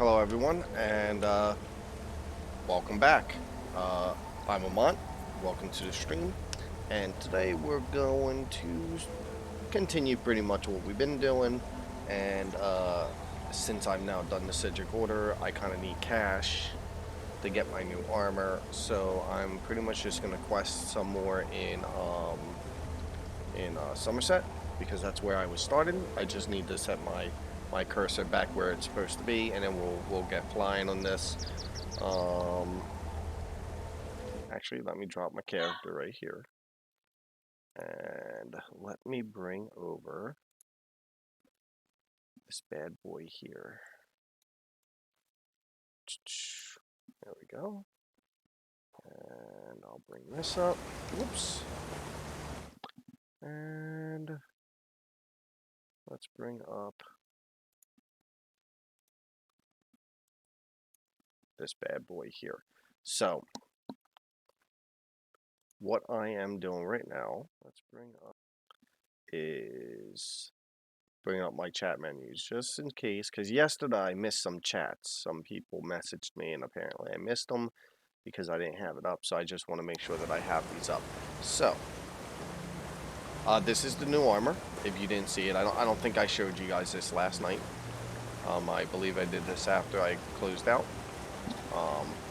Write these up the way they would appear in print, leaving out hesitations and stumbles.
Hello everyone, and welcome back. I'm Amont, welcome to the stream, and today we're going to continue pretty much what we've been doing, and since I've now done the Cedric order, I kind of need cash to get my new armor, so I'm pretty much just going to quest some more in Summerset, because that's where I was starting. I just need to set my cursor back where it's supposed to be, and then we'll get flying on this. Actually, let me drop my character right here, and let me bring over this bad boy here. There we go. And I'll bring this up. Whoops. And let's bring up this bad boy here. So, what I am doing right now, let's bring up, is bring up my chat menus, just in case, because yesterday I missed some chats. Some people messaged me, and apparently I missed them because I didn't have it up, so I just want to make sure that I have these up. So, this is the new armor, if you didn't see it. I don't think I showed you guys this last night. I believe I did this after I closed out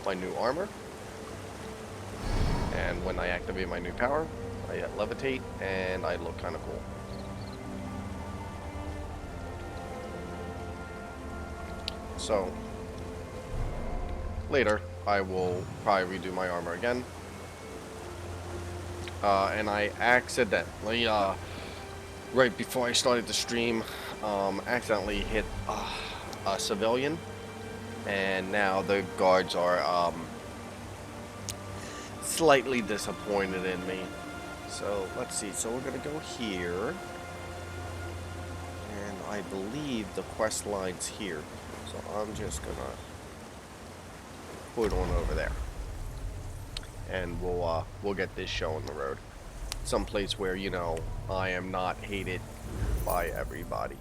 my new armor. And when I activate my new power, I levitate, and I look kind of cool. So, later, I will probably redo my armor again. And I accidentally, right before I started the stream, accidentally hit a civilian. And now the guards are slightly disappointed in me. So, let's see. So, we're going to go here. And I believe the quest line's here. So, I'm just going to put on over there. And we'll get this show on the road. Someplace where, you know, I am not hated by everybody.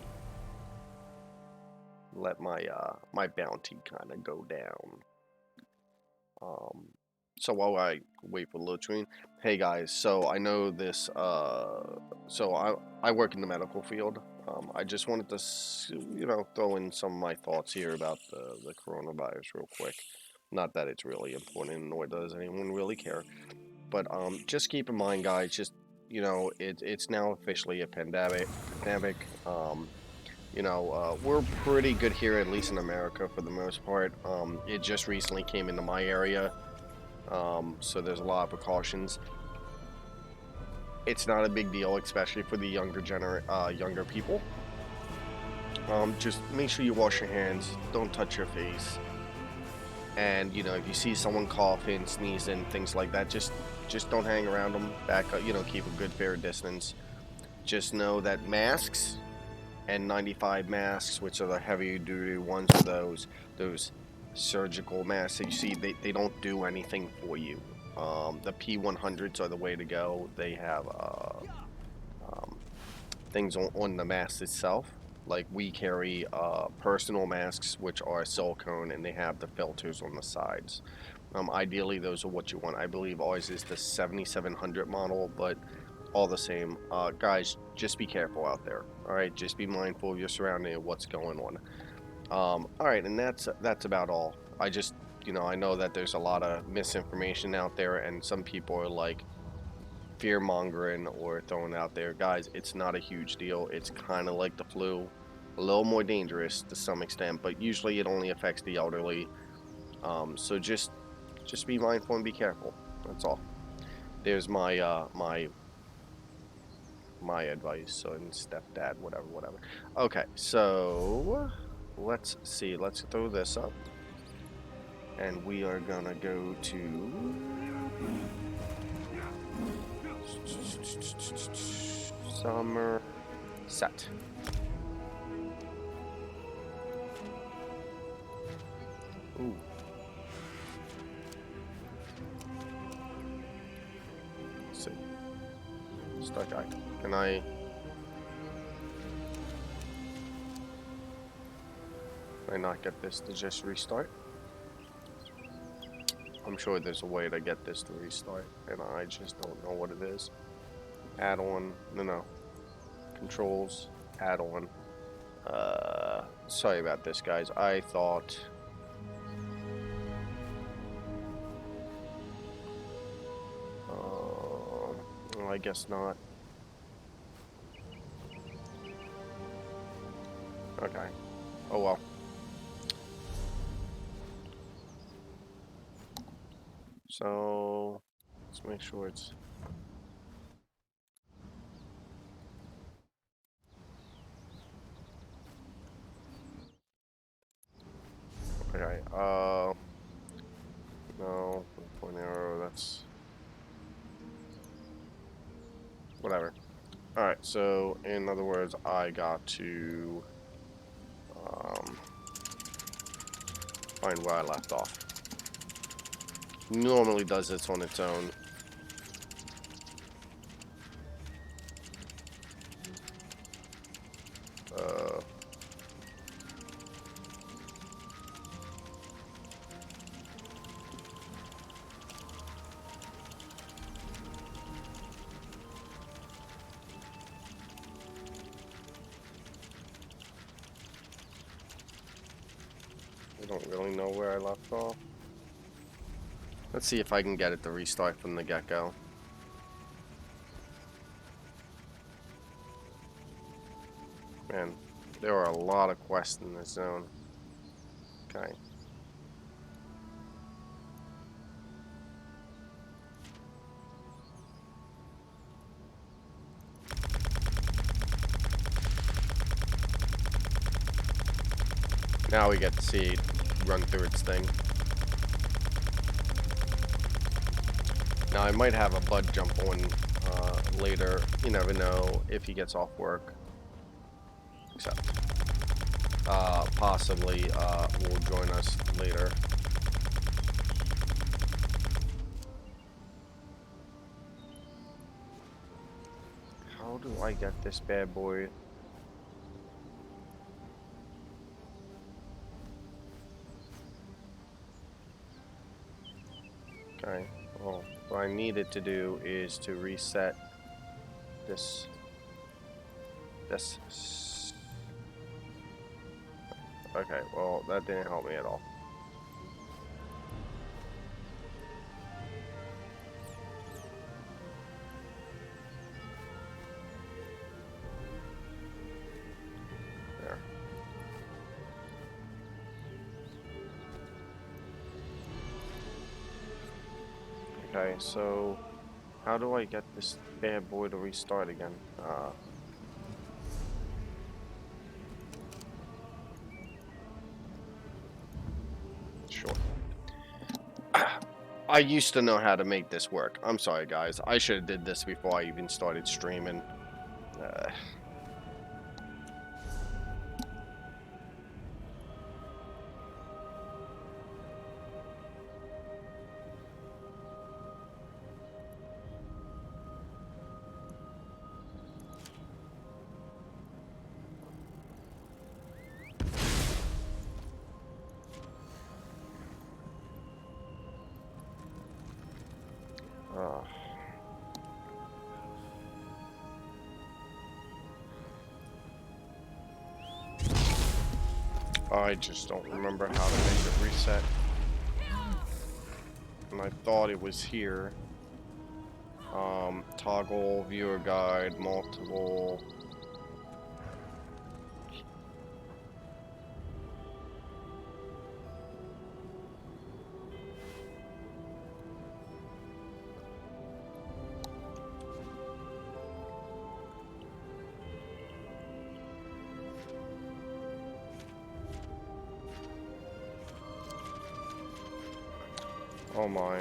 Let my my bounty kind of go down. So while I wait for the load screen, hey guys, so I know this, so I work in the medical field. I just wanted to, you know, throw in some of my thoughts here about the coronavirus real quick. Not that it's really important, nor does anyone really care. But just keep in mind, guys, just, you know, it's now officially a pandemic. You know, we're pretty good here, at least in America, for the most part. It just recently came into my area. So there's a lot of precautions. It's not a big deal, especially for the younger people. Just make sure you wash your hands. Don't touch your face. And you know, if you see someone coughing, sneezing, things like that, just don't hang around them. Back up. You know, keep a good fair distance. Just know that masks and 95 masks, which are the heavy duty ones, are those surgical masks that you see, they don't do anything for you. The P100s are the way to go. They have things on the mask itself. Like we carry personal masks, which are silicone, and they have the filters on the sides. Ideally, those are what you want. I believe ours is the 7700 model, but all the same, guys, just be careful out there. All right, just be mindful of your surrounding and what's going on. All right, and that's about all. I just, you know, I know that there's a lot of misinformation out there, and some people are like fear mongering or throwing out there. Guys, it's not a huge deal. It's kind of like the flu, a little more dangerous to some extent, but usually it only affects the elderly. So just be mindful and be careful. That's all. There's my my advice, so, and stepdad, whatever. Okay, so let's see. Let's throw this up, and we are gonna go to Summerset. Ooh. Let's see. Stuck eye. Can I? Can I not get this to just restart? I'm sure there's a way to get this to restart, and I just don't know what it is. Add on. No. Controls. Add on. Sorry about this, guys. I thought... well, I guess not. Okay. Oh well. So, let's make sure it's... Okay, no, point arrow, that's... whatever. Alright, so, in other words, I got to... find where I left off. Normally does this on its own. I don't really know where I left off. Let's see if I can get it to restart from the get-go. Man, there are a lot of quests in this zone. Okay. Now we get to see it run through its thing. Now I might have a bud jump on later. You never know if he gets off work. Except possibly will join us later. How do I get this bad boy? Okay, well, what I needed to do is to reset this. Okay, well, that didn't help me at all. There. Okay, so how do I get this bad boy to restart again? Sure. I used to know how to make this work. I'm sorry, guys. I should have did this before I even started streaming. I just don't remember how to make it reset. And I thought it was here. Toggle, viewer guide, multiple. Oh my.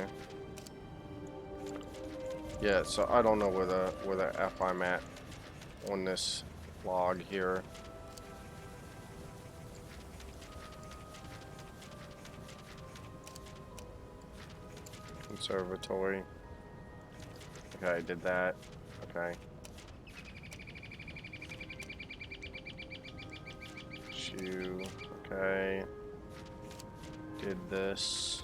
Yeah, so I don't know where the F I'm at on this log here. Conservatory. Okay, I did that. Okay. Shoe. Okay. Did this.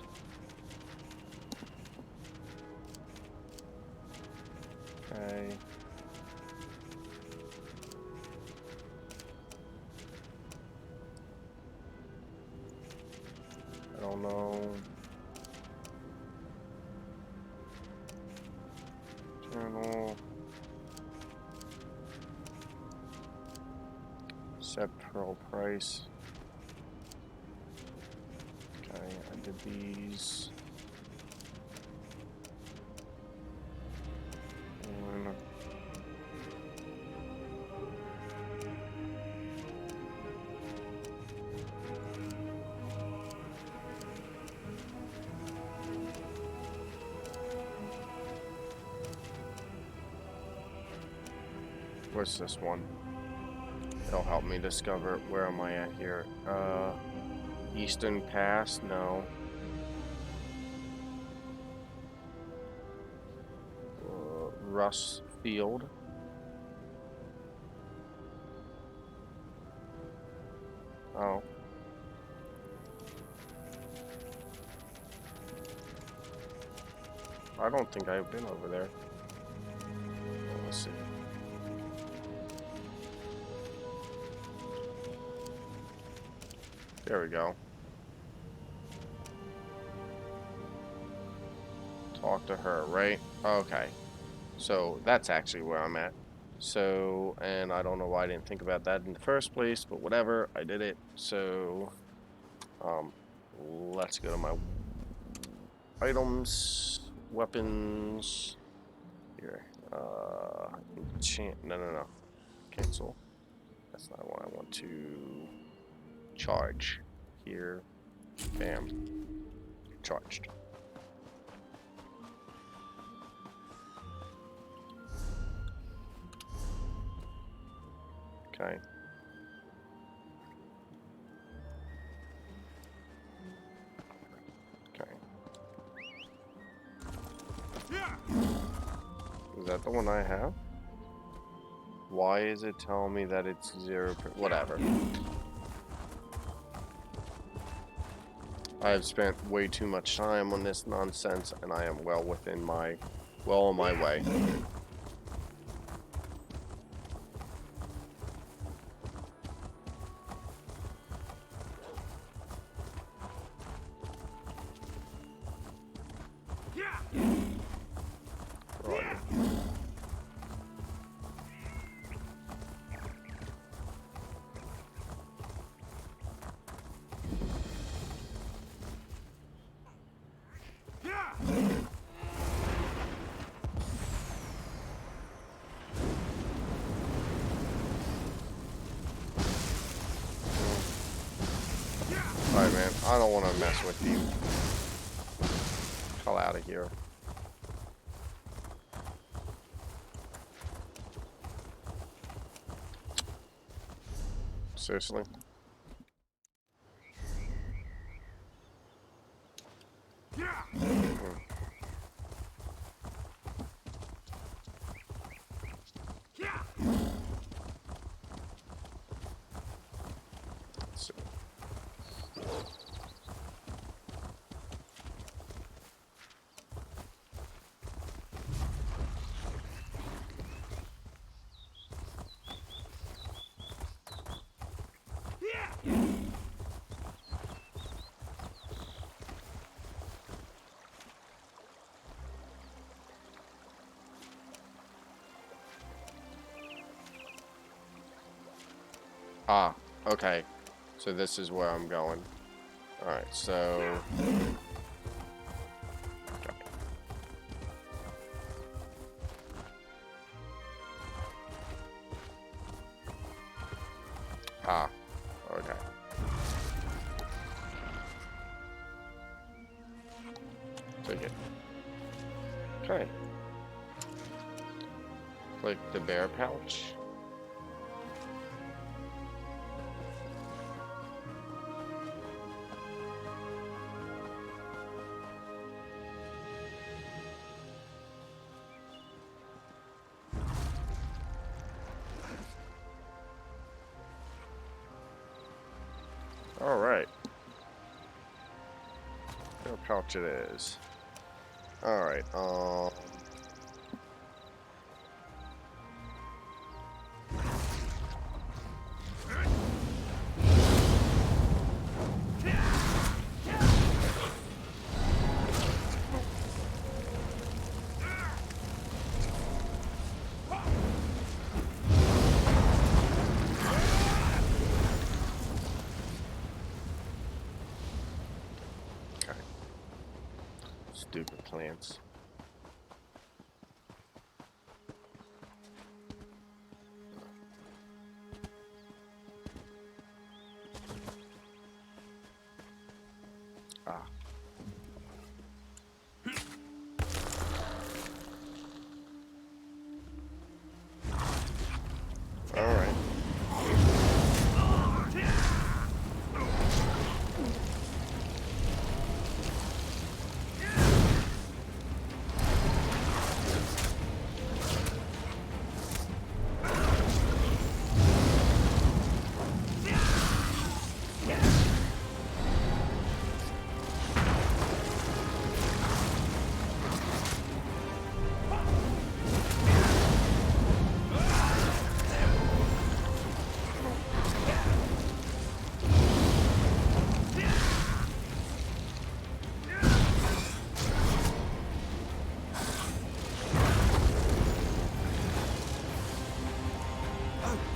Okay. I don't know. Journal. Set pearl price. Okay, I did these. One. What's this one? It'll help me discover where am I at here. Eastern Pass? No. Russ Field. Oh. I don't think I've been over there. Let's see. There we go. Talk to her, right? Okay. So that's actually where I'm at. So, and I don't know why I didn't think about that in the first place, but whatever, I did it. So, let's go to my items, weapons, here, enchant, no, cancel. That's not what I want to charge. Here, bam, charged. Okay. Okay. Is that the one I have? Why is it telling me that it's 0%? Whatever. I have spent way too much time on this nonsense, and I am well on my way. Alright, man. I don't want to mess with you. Hell out of here. Seriously? Ah, okay. So this is where I'm going. Alright, so... Okay. Ah, okay. Take it. Okay. Click the bear pouch. All pouch it is. Alright, okay. Stupid plants. Ah. Alright.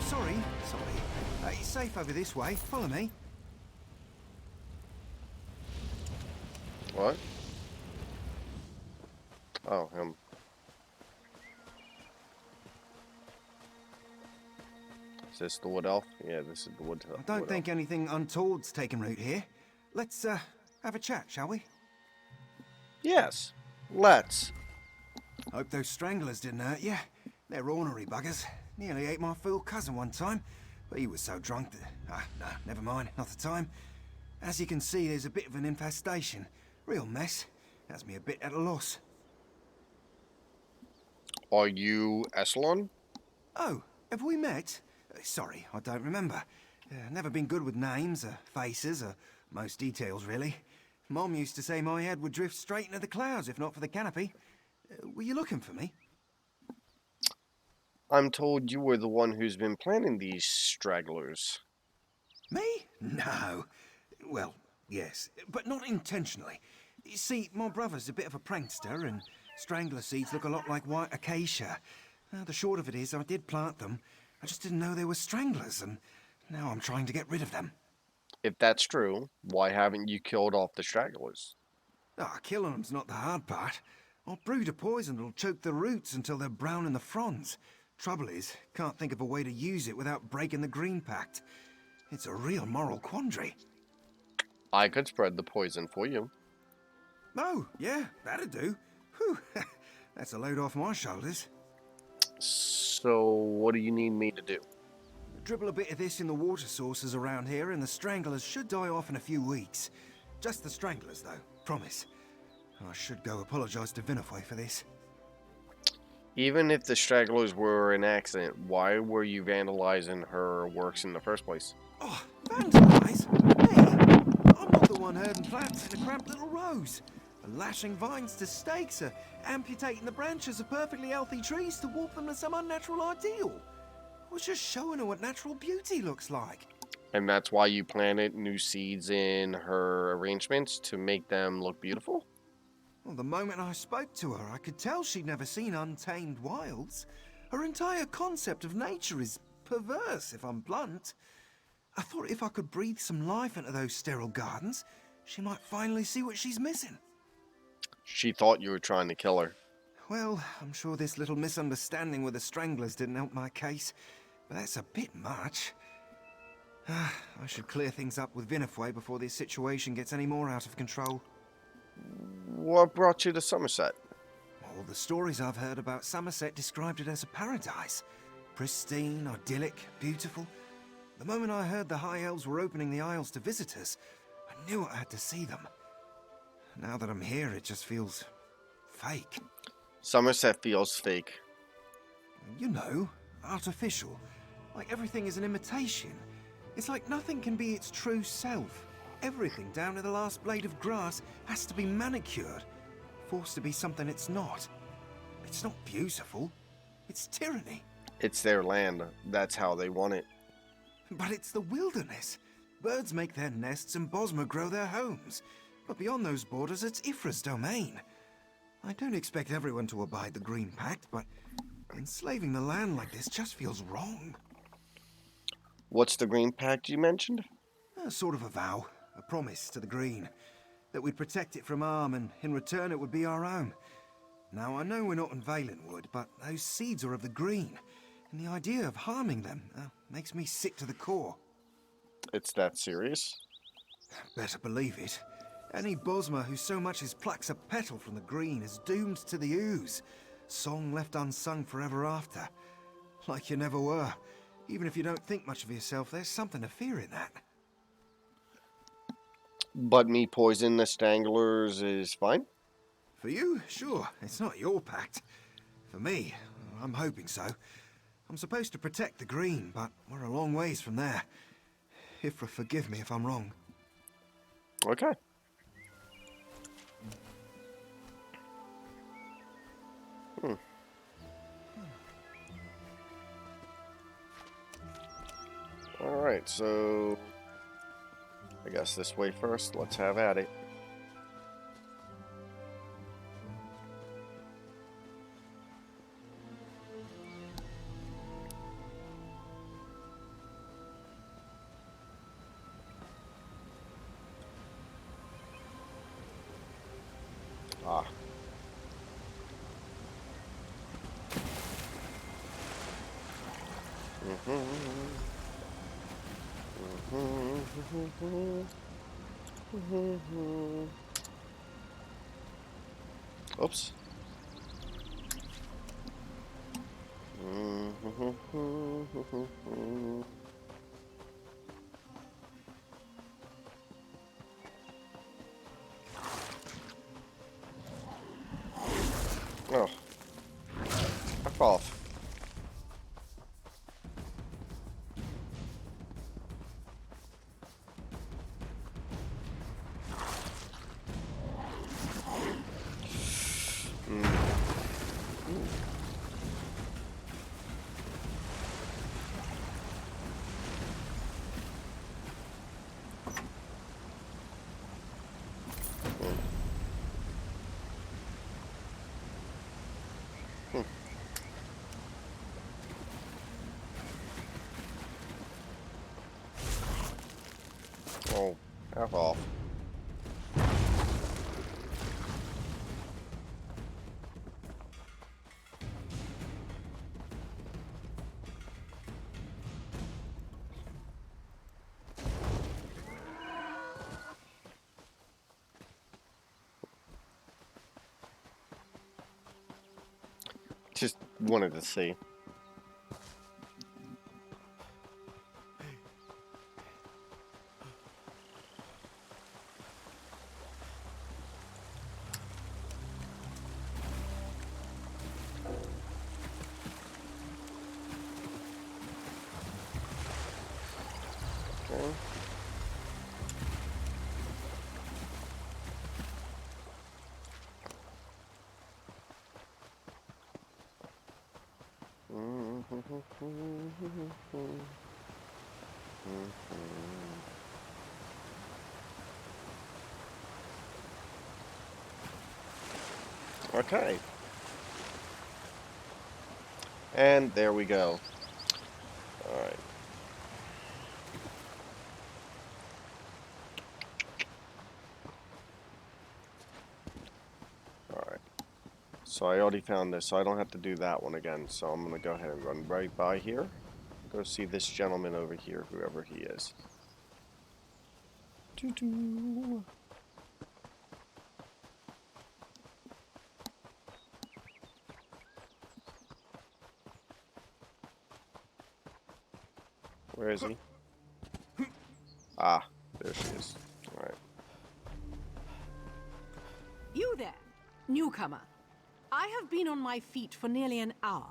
Sorry. It's safe over this way. Follow me. What? Oh, him. Is this the wood elf? Yeah, this is the wood elf. I don't think anything untoward's taken root here. Let's, have a chat, shall we? Yes, let's. Hope those stranglers didn't hurt you. They're ornery buggers. Nearly ate my fool cousin one time, but he was so drunk that... no, never mind, not the time. As you can see, there's a bit of an infestation. Real mess. Has me a bit at a loss. Are you Esselon? Oh, have we met? Sorry, I don't remember. Never been good with names, or faces, or most details, really. Mom used to say my head would drift straight into the clouds if not for the canopy. Were you looking for me? I'm told you were the one who's been planning these stragglers. Me? No. Well, yes, but not intentionally. You see, my brother's a bit of a prankster, and strangler seeds look a lot like white acacia. The short of it is, I did plant them. I just didn't know they were stranglers, and now I'm trying to get rid of them. If that's true, why haven't you killed off the stragglers? Killing them's not the hard part. I'll brew a poison that'll choke the roots until they're brown in the fronds. Trouble is, can't think of a way to use it without breaking the Green Pact. It's a real moral quandary. I could spread the poison for you. Oh, yeah, that'd do. Whew, that's a load off my shoulders. So, what do you need me to do? Dribble a bit of this in the water sources around here and the stranglers should die off in a few weeks. Just the stranglers, though, promise. I should go apologise to Vinify for this. Even if the stragglers were an accident, why were you vandalizing her works in the first place? Oh, vandalise? Hey, I'm not the one herding plants in a cramped little rows. Lashing vines to stakes, amputating the branches of perfectly healthy trees to warp them to some unnatural ideal. I was just showing her what natural beauty looks like. And that's why you planted new seeds in her arrangements to make them look beautiful? Well, the moment I spoke to her, I could tell she'd never seen untamed wilds. Her entire concept of nature is perverse, if I'm blunt. I thought if I could breathe some life into those sterile gardens, she might finally see what she's missing. She thought you were trying to kill her. Well, I'm sure this little misunderstanding with the stranglers didn't help my case, but that's a bit much. I should clear things up with Vinify before this situation gets any more out of control. What brought you to Summerset? All the stories I've heard about Summerset described it as a paradise. Pristine, idyllic, beautiful. The moment I heard the High Elves were opening the Isles to visitors, I knew I had to see them. Now that I'm here, it just feels fake. Summerset feels fake. You know, artificial. Like everything is an imitation. It's like nothing can be its true self. Everything down to the last blade of grass has to be manicured, forced to be something it's not. It's not beautiful. It's tyranny. It's their land. That's how they want it. But it's the wilderness. Birds make their nests and Bosmer grow their homes. But beyond those borders, it's Ifra's domain. I don't expect everyone to abide the Green Pact, but enslaving the land like this just feels wrong. What's the Green Pact you mentioned? Sort of a vow, a promise to the Green, that we'd protect it from harm and in return it would be our own. Now, I know we're not in Valenwood, but those seeds are of the Green, and the idea of harming them makes me sick to the core. It's that serious? Better believe it. Any Bosmer who so much as plucks a petal from the Green is doomed to the ooze. Song left unsung forever after. Like you never were. Even if you don't think much of yourself, there's something to fear in that. But me poison the Stranglers is fine? For you, sure. It's not your pact. For me, I'm hoping so. I'm supposed to protect the Green, but we're a long ways from there. Ifra, forgive me if I'm wrong. Okay. Alright, so I guess this way first. Let's have at it. Ah. Oops. Oh. Fuck off. Oh, F off. Just wanted to see. Okay. Okay. And there we go. Alright. Alright. So I already found this, so I don't have to do that one again. So I'm going to go ahead and run right by here. Go see this gentleman over here, whoever he is. Doo-doo. Where is he? Ah, there she is. Alright. You there, newcomer. I have been on my feet for nearly an hour,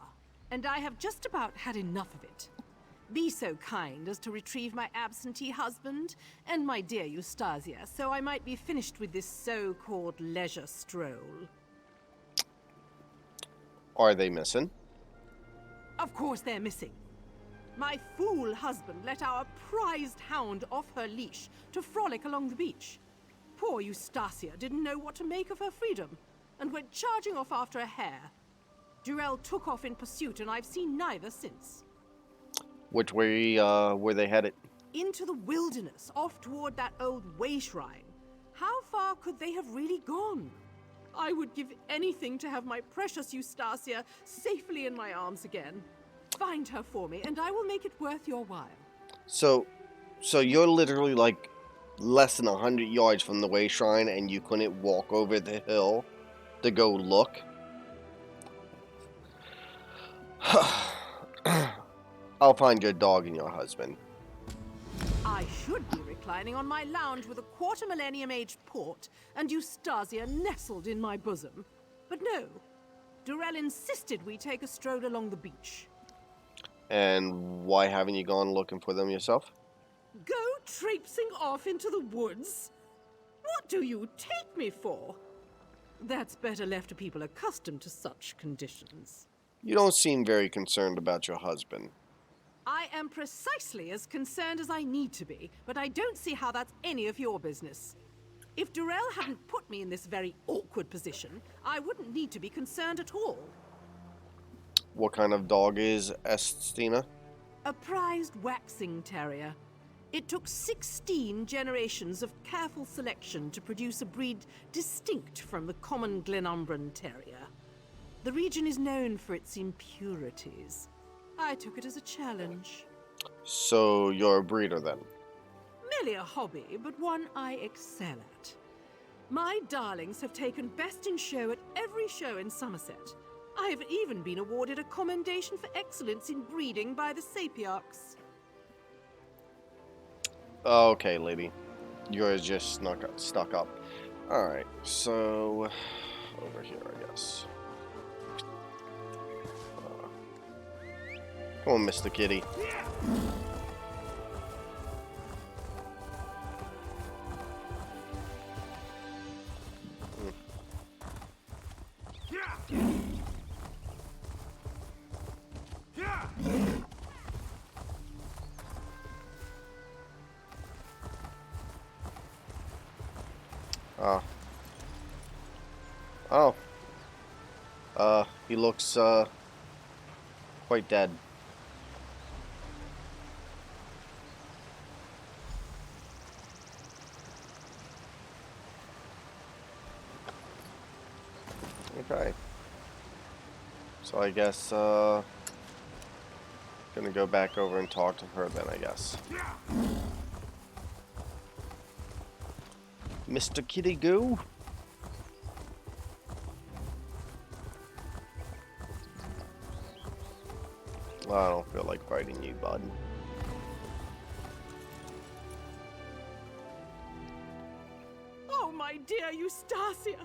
and I have just about had enough of it. Be so kind as to retrieve my absentee husband and my dear Eustasia, so I might be finished with this so-called leisure stroll. Are they missing? Of course they're missing. My fool husband let our prized hound off her leash to frolic along the beach. Poor Eustasia didn't know what to make of her freedom and went charging off after a hare. Durell took off in pursuit, and I've seen neither since. Which way were they headed? Into the wilderness, off toward that old way shrine. How far could they have really gone? I would give anything to have my precious Eustasia safely in my arms again. Find her for me, and I will make it worth your while. So you're literally like less than 100 yards from the way shrine, and you couldn't walk over the hill to go look? I'll find your dog and your husband. I should be reclining on my lounge with a quarter-millennium-aged port and Eustasia nestled in my bosom. But no, Durell insisted we take a stroll along the beach. And why haven't you gone looking for them yourself? Go traipsing off into the woods? What do you take me for? That's better left to people accustomed to such conditions. You don't seem very concerned about your husband. I am precisely as concerned as I need to be, but I don't see how that's any of your business. If Durell hadn't put me in this very awkward position, I wouldn't need to be concerned at all. What kind of dog is Estina? A prized waxing terrier. It took 16 generations of careful selection to produce a breed distinct from the common Glenumbran terrier. The region is known for its impurities. I took it as a challenge. So you're a breeder then? Merely a hobby, but one I excel at. My darlings have taken best in show at every show in Summerset. I have even been awarded a commendation for excellence in breeding by the Sapiarchs. Okay, lady. You're just stuck up. Alright, so... over here, I guess. Come on, Mr. Kitty. Oh. He looks, quite dead. Okay. So I guess, gonna go back over and talk to her then, I guess. Mr. Kitty Goo? Well, I don't feel like fighting you, bud. Oh, my dear Eustasia!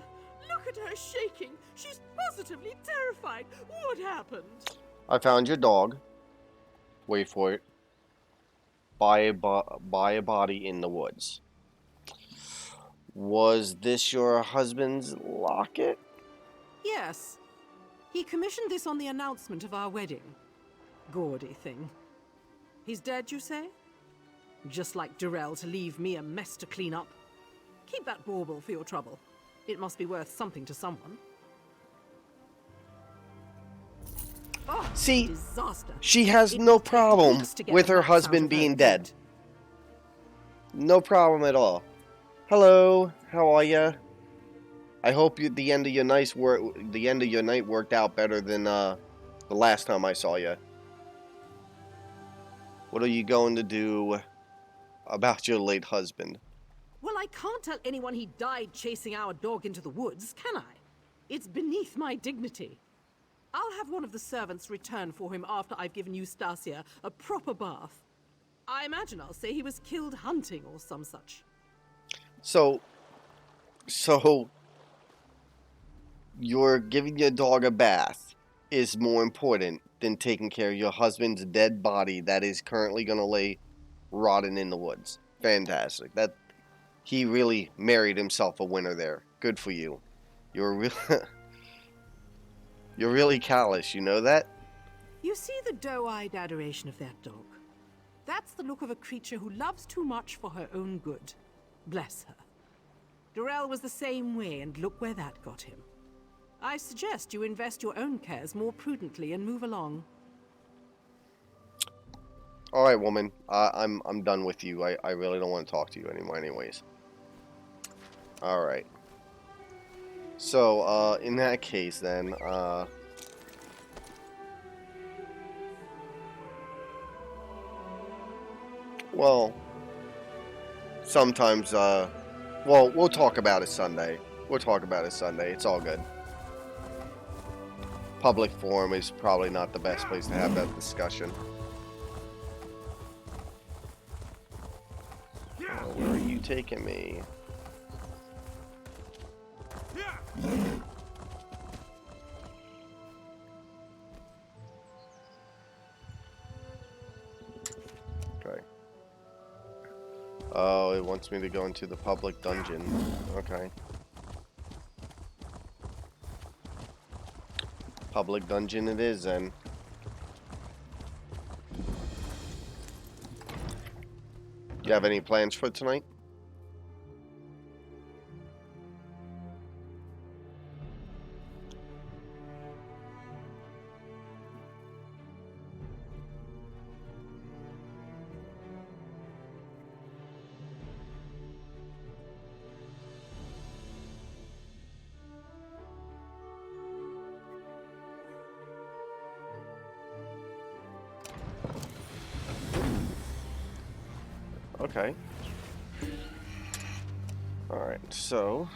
Look at her shaking! She's positively terrified! What happened? I found your dog. Wait for it. By a body in the woods. Was this your husband's locket? Yes. He commissioned this on the announcement of our wedding. Gaudy thing. He's dead, you say? Just like Durell to leave me a mess to clean up. Keep that bauble for your trouble. It must be worth something to someone. Oh, See, disaster. she has It no will take problem weeks to get with the her facts out husband of her being dead. head. No problem at all. Hello, how are ya? I hope the end of your night worked out better than the last time I saw you. What are you going to do about your late husband? Well, I can't tell anyone he died chasing our dog into the woods, can I? It's beneath my dignity. I'll have one of the servants return for him after I've given Eustasia a proper bath. I imagine I'll say he was killed hunting or some such. So you're giving your dog a bath is more important than taking care of your husband's dead body that is currently going to lay rotting in the woods. Fantastic. That he really married himself a winner there. Good for you. You're you're really callous, you know that? You see the doe-eyed adoration of that dog? That's the look of a creature who loves too much for her own good. Bless her. Durrell was the same way, and look where that got him. I suggest you invest your own cares more prudently and move along. All right, woman. I'm done with you. I really don't want to talk to you anymore anyways. All right. So, in that case then, well, sometimes, well, we'll talk about it Sunday. We'll talk about it Sunday. It's all good. Public forum is probably not the best place to have that discussion. Where are you taking me? Okay. Oh, it wants me to go into the public dungeon. Okay. Public dungeon it is then. Do you have any plans for tonight? Okay. Alright, so...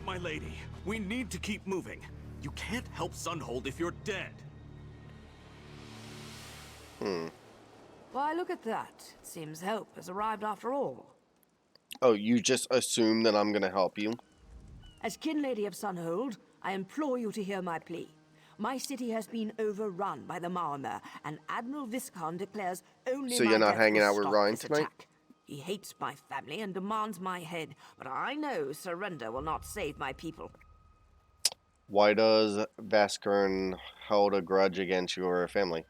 My lady, we need to keep moving. You can't help Sunhold if you're dead. Why, look at that. It seems help has arrived after all. Oh, you just assume that I'm gonna help you? As Kin Lady of Sunhold, I implore you to hear my plea. My city has been overrun by the Maormer, and Admiral Viscount declares only So my you're not death hanging will out with stop Ryan this tonight? attack. He hates my family and demands my head, but I know surrender will not save my people. Why does Vaskern hold a grudge against your family?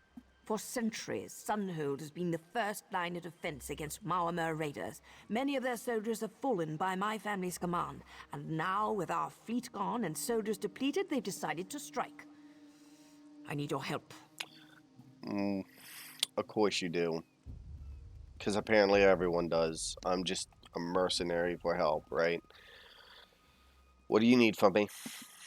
For centuries, Sunhold has been the first line of defense against Maormer raiders. Many of their soldiers have fallen by my family's command, and now, with our fleet gone and soldiers depleted, they've decided to strike. I need your help. Of course you do. Because apparently everyone does. I'm just a mercenary for help, right? What do you need from me?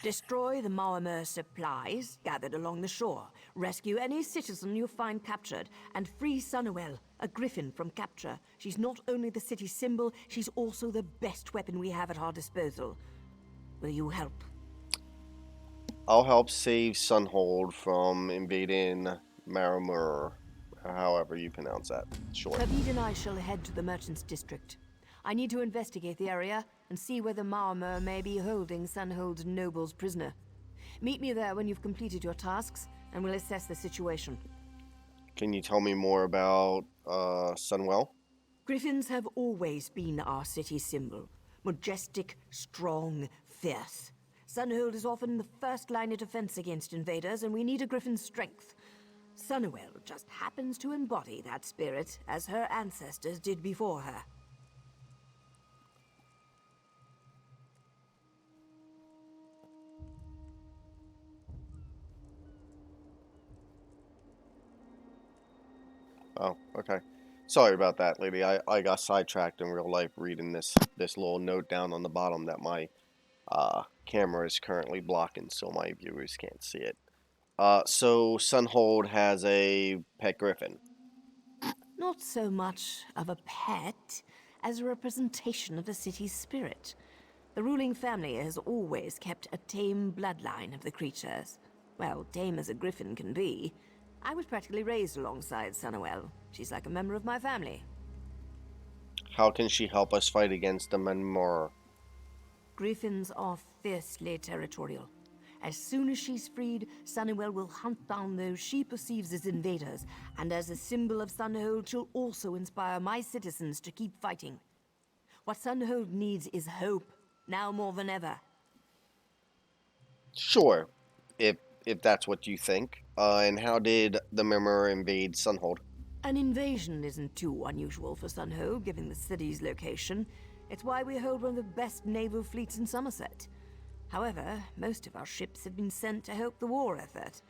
Destroy the Maormer supplies gathered along the shore. Rescue any citizen you find captured, and free Sunwell, a griffin from capture. She's not only the city's symbol, she's also the best weapon we have at our disposal. Will you help? I'll help save Sunhold from invading Maramur, however you pronounce that. Sure. Khabib and I shall head to the Merchants District. I need to investigate the area and see whether Maormer may be holding Sunhold's nobles prisoner. Meet me there when you've completed your tasks, and we'll assess the situation. Can you tell me more about Sunwell? Griffins have always been our city's symbol. Majestic, strong, fierce. Sunhold is often the first line of defense against invaders, and we need a griffin's strength. Sunwell just happens to embody that spirit, as her ancestors did before her. Oh, okay. Sorry about that, lady. I got sidetracked in real life reading this little note down on the bottom that my camera is currently blocking, so my viewers can't see it. So Sunhold has a pet griffin. Not so much of a pet as a representation of the city's spirit. The ruling family has always kept a tame bloodline of the creatures. Well, tame as a griffin can be. I was practically raised alongside Sunwell. She's like a member of my family. How can she help us fight against the Menmor? Griffins are fiercely territorial. As soon as she's freed, Sunnyvale will hunt down those she perceives as invaders, and as a symbol of Sunhold, she'll also inspire my citizens to keep fighting. What Sunhold needs is hope, now more than ever. Sure, if that's what you think. And how did the Mirror invade Sunhold? An invasion isn't too unusual for Sunhold, given the city's location. It's why we hold one of the best naval fleets in Summerset. However, most of our ships have been sent to help the war effort.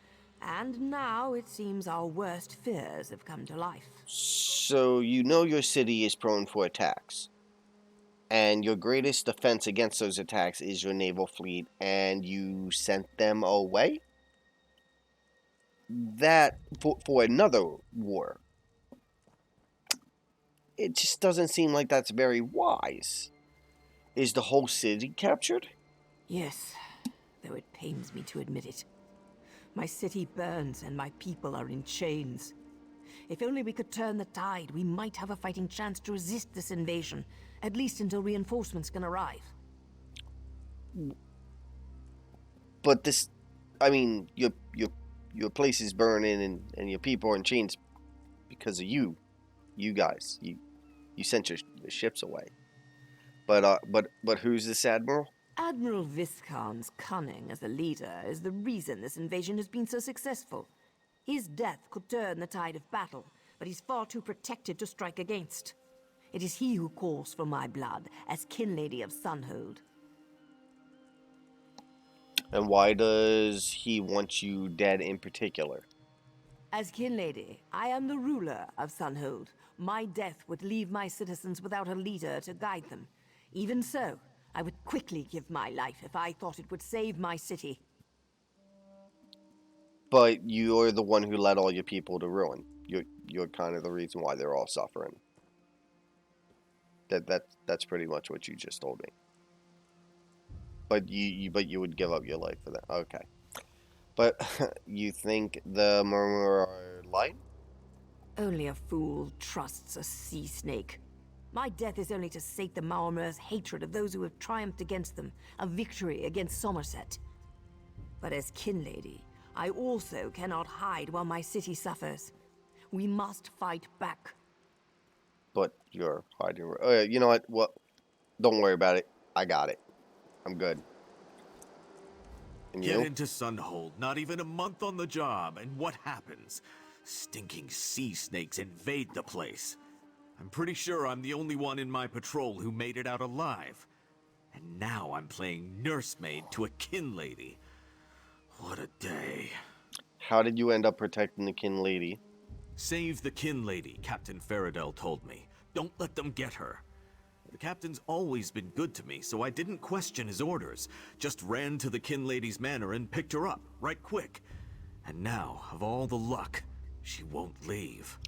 And now it seems our worst fears have come to life. So you know your city is prone for attacks, and your greatest defense against those attacks is your naval fleet, and you sent them away? That for another war. It just doesn't seem like that's very wise. Is the whole city captured? Yes, though it pains me to admit it. My city burns and my people are in chains. If only we could turn the tide, we might have a fighting chance to resist this invasion, at least until reinforcements can arrive. But this, I mean, your place is burning and your people are in chains because of you. You guys, you sent your ships away. But who's this admiral? Admiral Viscount's cunning as a leader is the reason this invasion has been so successful. His death could turn the tide of battle, but he's far too protected to strike against. It is he who calls for my blood, as Kinlady of Sunhold. And why does he want you dead in particular? As Kinlady, I am the ruler of Sunhold. My death would leave my citizens without a leader to guide them. Even so, I would quickly give my life if I thought it would save my city. But you're the one who led all your people to ruin. You're kind of the reason why they're all suffering. That's pretty much what you just told me. But you would give up your life for that. Okay. But you think the Murmur are lying? Only a fool trusts a sea snake. My death is only to sate the Maormer's hatred of those who have triumphed against them, a victory against Summerset. But as Kinlady, I also cannot hide while my city suffers. We must fight back. But you're hiding. You know what? Well, don't worry about it. I got it. I'm good. And Get you? into Sunhold, not even a month on the job, and what happens? Stinking sea snakes invade the place. I'm pretty sure I'm the only one in my patrol who made it out alive. And now I'm playing nursemaid to a kin lady. What a day. How did you end up protecting the kin lady? Save the kin lady, Captain Faradell told me. Don't let them get her. The captain's always been good to me, so I didn't question his orders. Just ran to the kin lady's manor and picked her up, right quick. And now, of all the luck, she won't leave.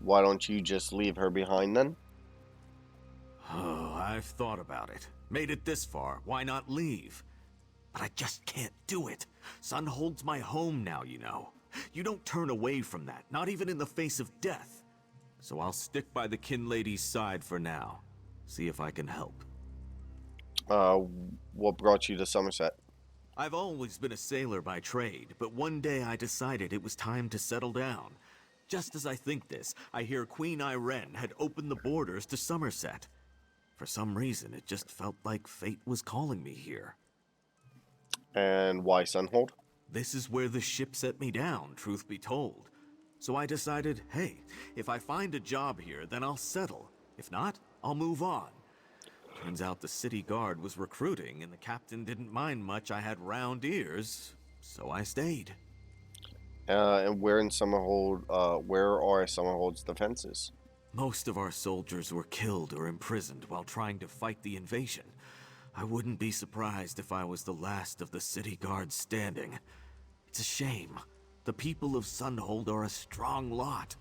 Why don't you just leave her behind then? Oh, I've thought about it. Made it this far, why not leave? But I just can't do it. Sunhold's my home now, you know. You don't turn away from that, not even in the face of death. So I'll stick by the kin lady's side for now. See if I can help. What brought you to Summerset? I've always been a sailor by trade, but one day I decided it was time to settle down. Just as I think this, I hear Queen Irene had opened the borders to Summerset. For some reason, it just felt like fate was calling me here. And why Sunhold? This is where the ship set me down, truth be told. So I decided, hey, if I find a job here, then I'll settle. If not, I'll move on. Turns out the city guard was recruiting, and the captain didn't mind much I had round ears, so I stayed. And where in Summerhold, where are Summerhold's defenses? Most of our soldiers were killed or imprisoned while trying to fight the invasion. I wouldn't be surprised if I was the last of the city guards standing. It's a shame. The people of Sunhold are a strong lot.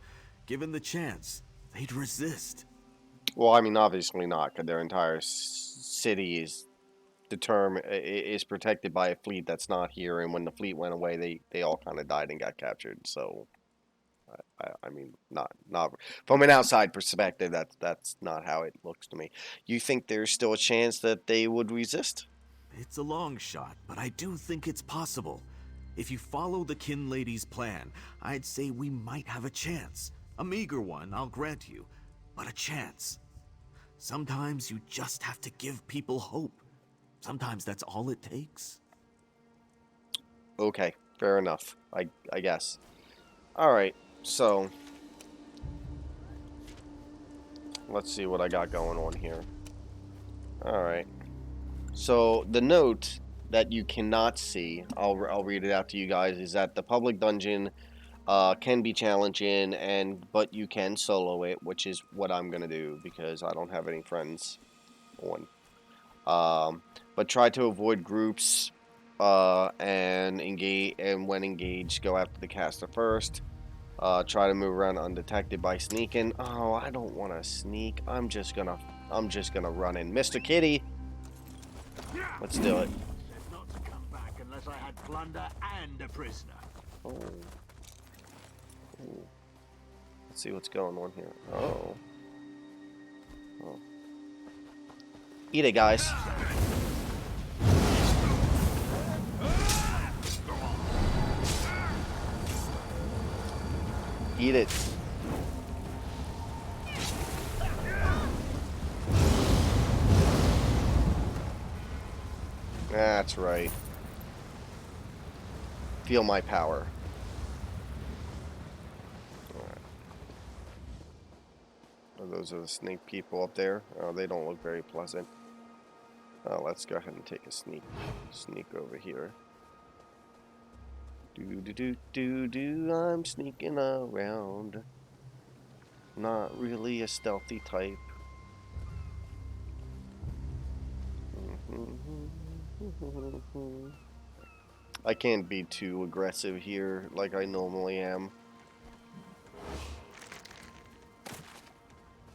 Given the chance, they'd resist. Well, I mean, obviously not, because their entire city is is protected by a fleet that's not here, and when the fleet went away, they all kind of died and got captured. So, I mean, not from an outside perspective. That's not how it looks to me. You think there's still a chance that they would resist? It's a long shot, but I do think it's possible. If you follow the Kin Lady's plan, I'd say we might have a chance. A meager one, I'll grant you, but a chance. Sometimes you just have to give people hope. Sometimes that's all it takes. Okay, fair enough. I guess. All right, so let's see what I got going on here. All right. So the note that you cannot see, I'll read it out to you guys, is that the public dungeon can be challenging, but you can solo it, which is what I'm gonna do because I don't have any friends on. But try to avoid groups and engage, and when engaged, go after the caster first. Try to move around undetected by sneaking. Oh, I don't want to sneak. I'm just gonna run in. Mr. Kitty, let's do it. Said not to come back unless I had plunder and a prisoner. Oh. Ooh. Let's see what's going on here. Oh. Oh. Eat it, guys. Eat it. That's right. Feel my power. Alright. Oh, those are the snake people up there. Oh, they don't look very pleasant. Let's go ahead and take a sneak over here. Do, I'm sneaking around. Not really a stealthy type. I can't be too aggressive here like I normally am,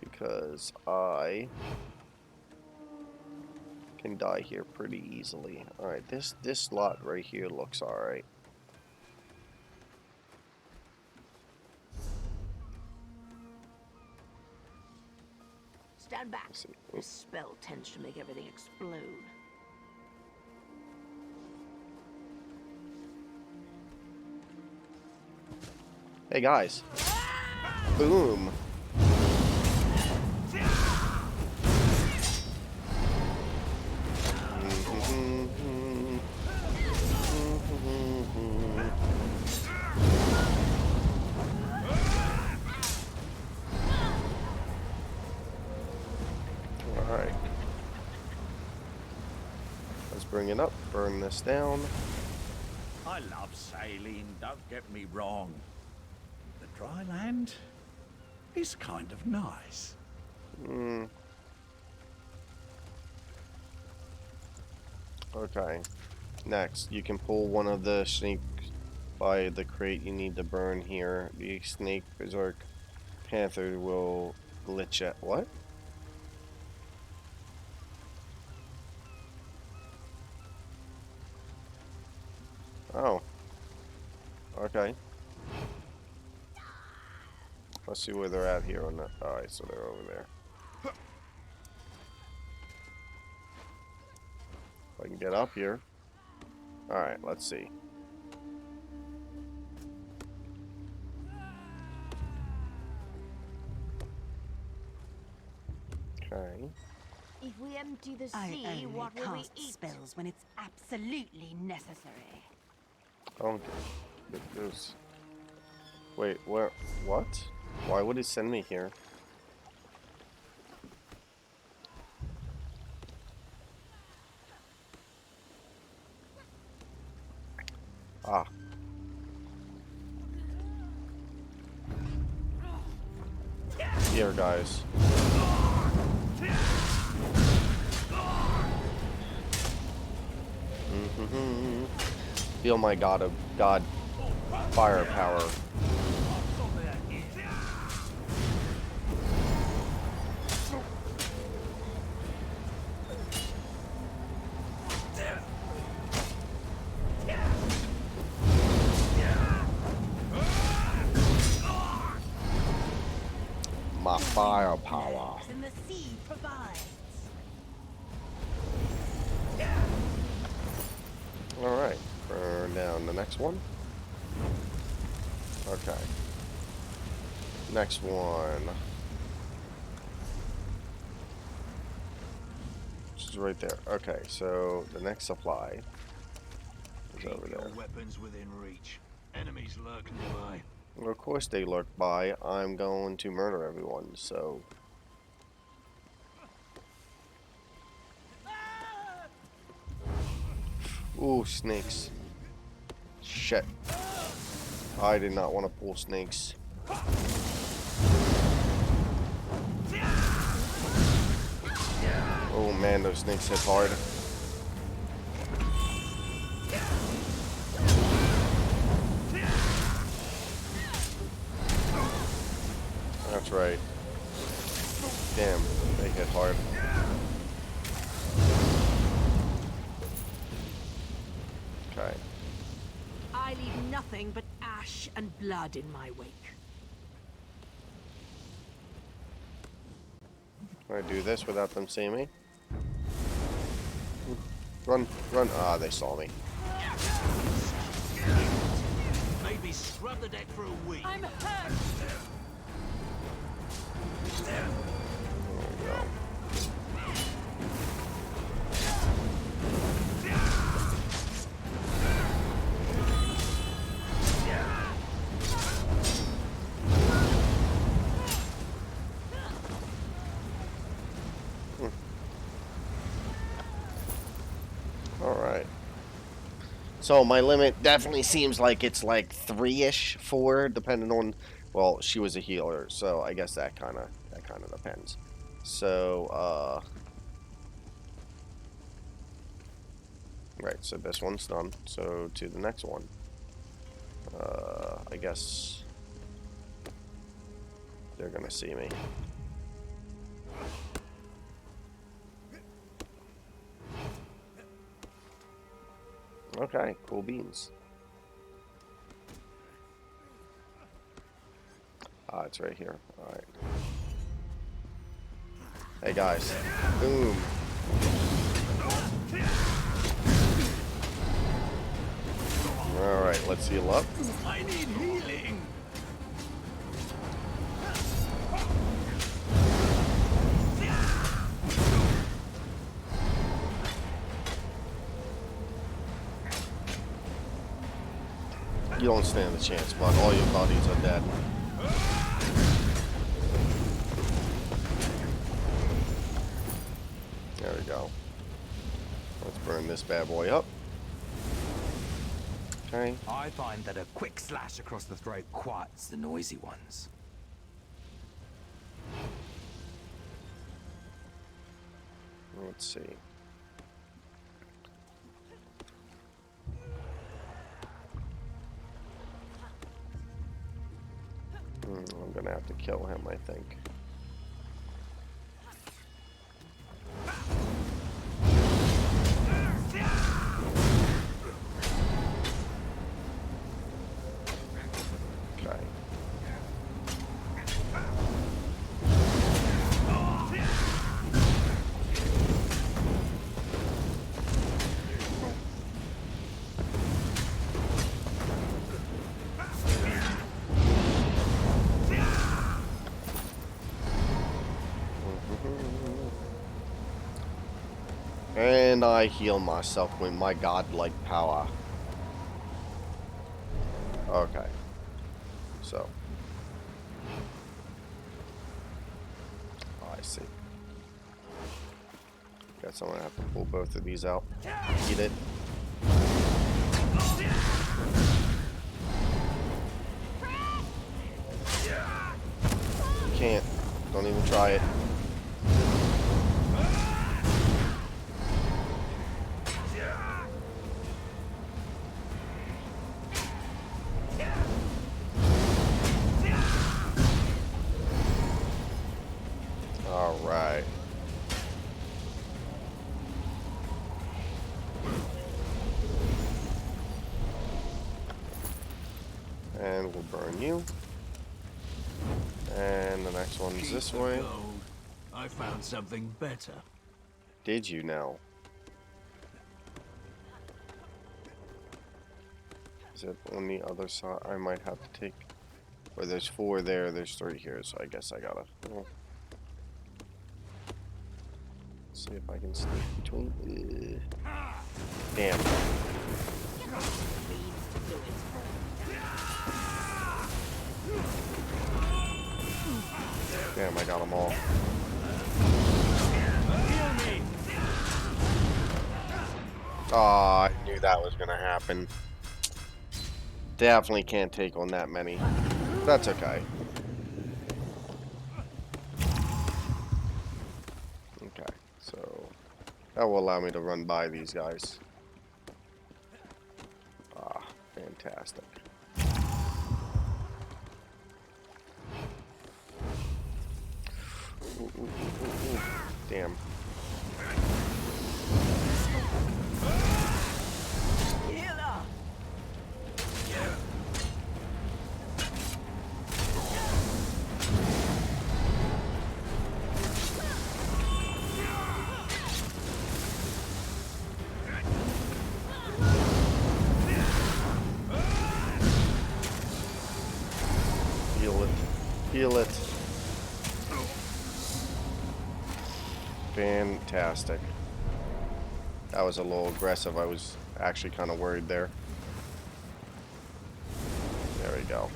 because I can die here pretty easily. Alright, this slot right here looks alright. Stand back. This spell tends to make everything explode. Hey guys. Boom. Alright. Let's bring it up, burn this down. I love sailing, don't get me wrong. The dry land is kind of nice. Okay. Next, you can pull one of the snakes by the crate you need to burn here. The snake berserk panther will glitch at what? Oh. Okay. Let's see where they're at here on the. Alright, so they're over there. If I can get up here. Alright, let's see. Okay. If we empty the I sea, only what will we cast eat? spells when it's absolutely necessary. Oh, there's. Wait, where? What? Why would it send me here? Ah. Here, guys. Feel my god firepower. my firepower. And the sea provides. Alright, burn down the next one. Okay. Next one. Which is right there. Okay, so the next supply is over there. Weapons within reach. Enemies lurk nearby. Well, of course they lurk by. I'm going to murder everyone, so... Ooh, snakes. Shit. I did not want to pull snakes. Oh man, those snakes hit hard. That's right. Damn, they hit hard. Okay. I leave nothing but ash and blood in my wake. Can I do this without them seeing me? Run, run. Ah, they saw me. Maybe scrub the deck for a week. I'm hurt. There we go. Alright. So my limit definitely seems like it's like 3-ish, 4, depending on, well, she was a healer, so I guess that kinda depends. So, right, so this one's done. So to the next one. I guess they're gonna see me. Okay, cool beans. Ah, it's right here. Alright. Hey guys. Boom. Alright, let's heal up. I need healing. You don't stand a chance, bud. All your buddies are dead. There we go. Let's burn this bad boy up. Okay. I find that a quick slash across the throat quiets the noisy ones. Let's see. I'm gonna have to kill him, I think. Okay. And I heal myself with my godlike power. Okay. So. Oh, I see. Guess I'm gonna have to pull both of these out. Eat it. Can't. Don't even try it. Alright. And we'll burn you. And the Next one's Keep this the way. gold. I found something better. Did you now? Is it on the other side? I might have to take... Where there's 4 there, there's 3 here, so I guess I gotta... Well, see if I can sneak between... Damn. Damn, I got them all. Aw, I knew that was gonna happen. Definitely can't take on that many. That's okay. Okay, so that will allow me to run by these guys. Ah, fantastic. Ooh, ooh, ooh, ooh, ooh. Damn. Heal it. Fantastic. That was a little aggressive. I was actually kind of worried there. There we go.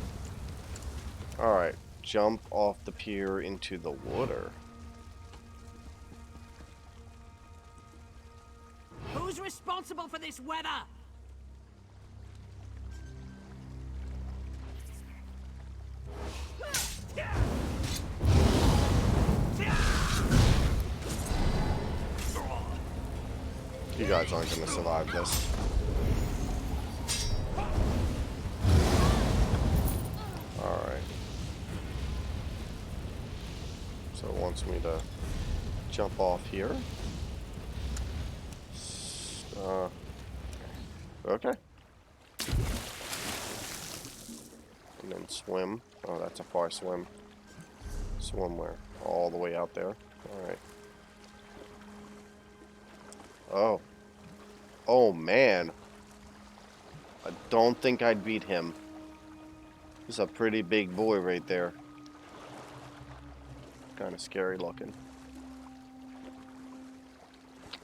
Alright. Jump off the pier into the water. Who's responsible for this weather? You guys aren't going to survive this. Alright. So it wants me to jump off here. Okay. And then swim. Oh, that's a far swim. Swim where? All the way out there. Alright. Oh. Oh, man. I don't think I'd beat him. He's a pretty big boy right there. Kind of scary looking.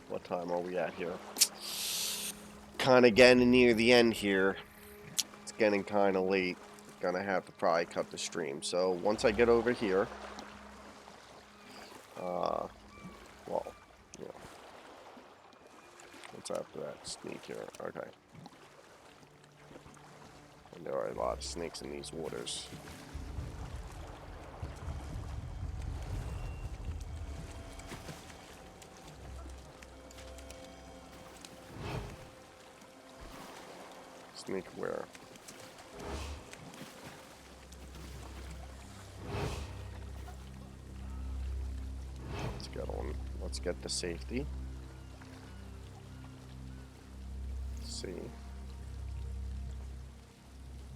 What time are we at here? Kind of getting near the end here. It's getting kind of late. Gonna have to probably cut the stream. So once I get over here, well, you know, what's after that? Sneak here. Okay. And there are a lot of snakes in these waters. Sneak where? Let's get on. Let's get to safety. See.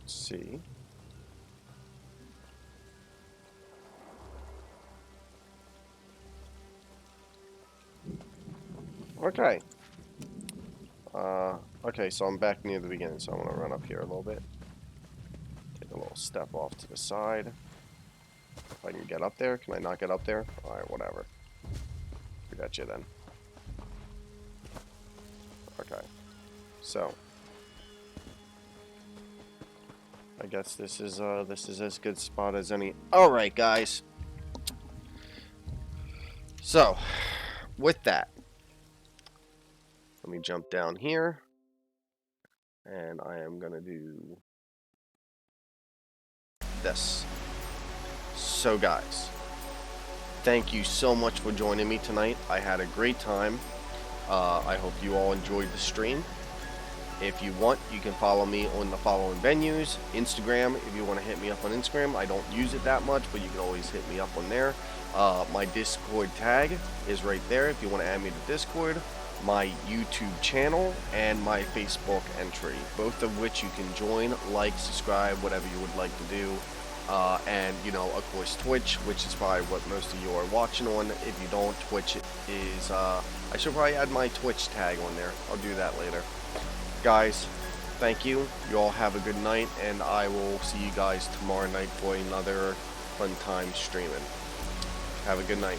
See. Okay. Okay, so I'm back near the beginning, so I'm gonna run up here a little bit. Take a little step off to the side. If I can get up there. Can I not get up there? Alright, whatever. We got you then. Okay. So. I guess this is as good spot as any. Alright, guys. So, with that, let me jump down here. And I am gonna do this. So guys, thank you so much for joining me tonight. I had a great time. I hope you all enjoyed the stream. If you want, you can follow me on the following venues. Instagram, if you want to hit me up on Instagram. I don't use it that much, but you can always hit me up on there. My Discord tag is right there if you want to add me to Discord. My YouTube channel and my Facebook entry, both of which you can join, like, subscribe, whatever you would like to do. And, you know, of course, Twitch, which is probably what most of you are watching on. If you don't, Twitch is, I should probably add my Twitch tag on there. I'll do that later. Guys, thank you. You all have a good night, and I will see you guys tomorrow night for another fun time streaming. Have a good night.